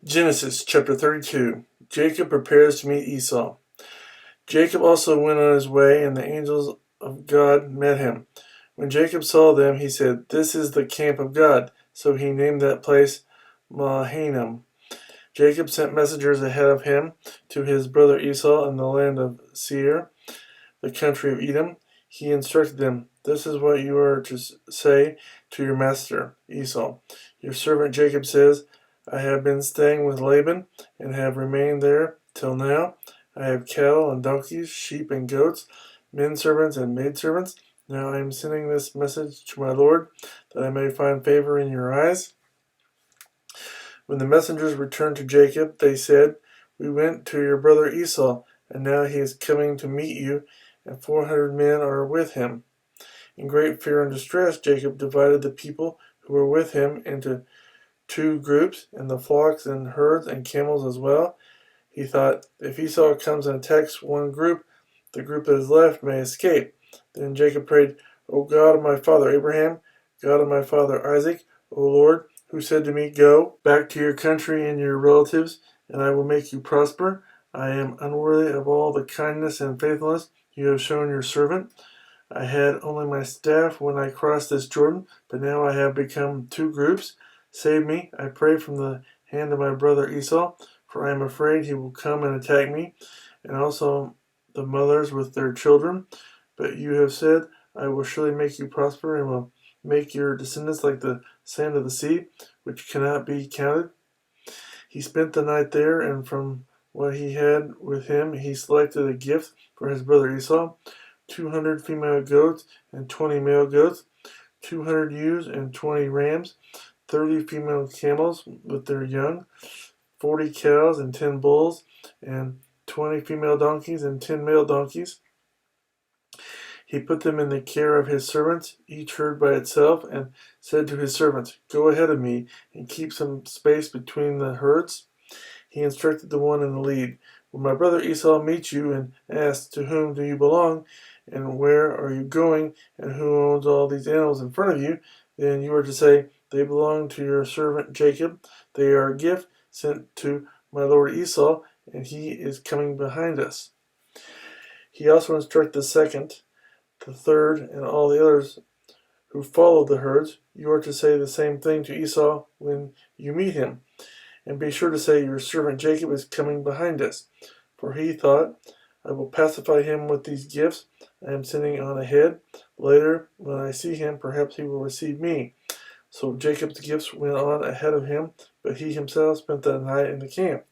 Genesis chapter 32. Jacob prepares to meet Esau. Jacob also went on his way, and the angels of God met him. When Jacob saw them, he said, "This is the camp of God." So he named that place Mahanaim. Jacob sent messengers ahead of him to his brother Esau in the land of Seir, the country of Edom. He instructed them, "This is what you are to say to your master, Esau. Your servant Jacob says, I have been staying with Laban and have remained there till now. I have cattle and donkeys, sheep and goats, men servants and maidservants. Now I am sending this message to my Lord, that I may find favor in your eyes." When the messengers returned to Jacob, they said, "We went to your brother Esau, and now he is coming to meet you, and 400 men are with him." In great fear and distress, Jacob divided the people who were with him into two groups, and the flocks and herds and camels as well. He thought, if Esau comes and attacks one group, the group that is left may escape. Then Jacob prayed, "O God of my father Abraham, God of my father Isaac, O Lord, who said to me, 'Go back to your country and your relatives, and I will make you prosper,' I am unworthy of all the kindness and faithfulness you have shown your servant. I had only my staff when I crossed this Jordan, but now I have become two groups. Save me, I pray, from the hand of my brother Esau, for I am afraid he will come and attack me, and also the mothers with their children. But you have said, I will surely make you prosper, and will make your descendants like the sand of the sea, which cannot be counted." He spent the night there, and from what he had with him he selected a gift for his brother Esau: 200 female goats and 20 male goats, 200 ewes and 20 rams, 30 female camels with their young, 40 cows and 10 bulls, and 20 female donkeys and 10 male donkeys. He put them in the care of his servants, each herd by itself, and said to his servants, "Go ahead of me and keep some space between the herds." He instructed the one in the lead, "When my brother Esau meets you and asks, 'To whom do you belong, and where are you going, and who owns all these animals in front of you?' then you are to say, 'They belong to your servant Jacob. They are a gift sent to my lord Esau, and he is coming behind us.'" He also instructed the second, the third, and all the others who followed the herds, "You are to say the same thing to Esau when you meet him. And be sure to say, 'Your servant Jacob is coming behind us.'" For he thought, "I will pacify him with these gifts I am sending on ahead. Later, when I see him, perhaps he will receive me." So Jacob's gifts went on ahead of him, but he himself spent the night in the camp.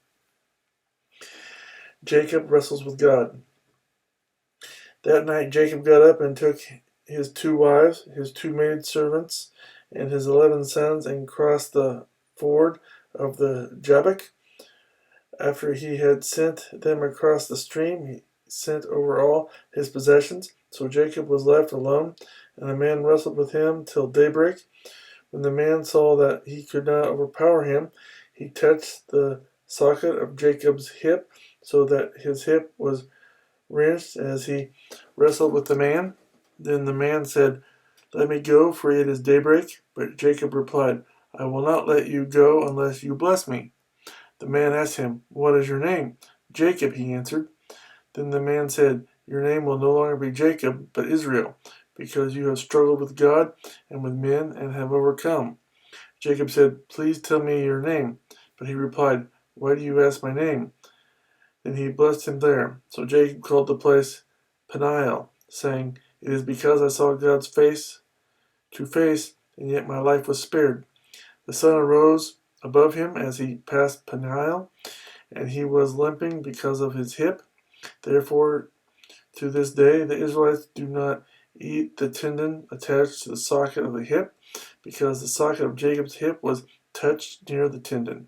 Jacob wrestles with God. That night Jacob got up and took his 2 wives, his 2 maidservants, and his 11 sons, and crossed the ford of the Jabbok. After he had sent them across the stream, he sent over all his possessions. So Jacob was left alone, and a man wrestled with him till daybreak. When the man saw that he could not overpower him, he touched the socket of Jacob's hip, so that his hip was wrenched as he wrestled with the man. Then the man said, "Let me go, for it is daybreak." But Jacob replied, "I will not let you go unless you bless me." The man asked him, "What is your name?" "Jacob," he answered. Then the man said, "Your name will no longer be Jacob, but Israel, because you have struggled with God and with men and have overcome." Jacob said, "Please tell me your name." But he replied, "Why do you ask my name?" Then he blessed him there. So Jacob called the place Peniel, saying, "It is because I saw God's face to face, and yet my life was spared." The sun arose above him as he passed Peniel, and he was limping because of his hip. Therefore, to this day, the Israelites do not eat the tendon attached to the socket of the hip, because the socket of Jacob's hip was touched near the tendon.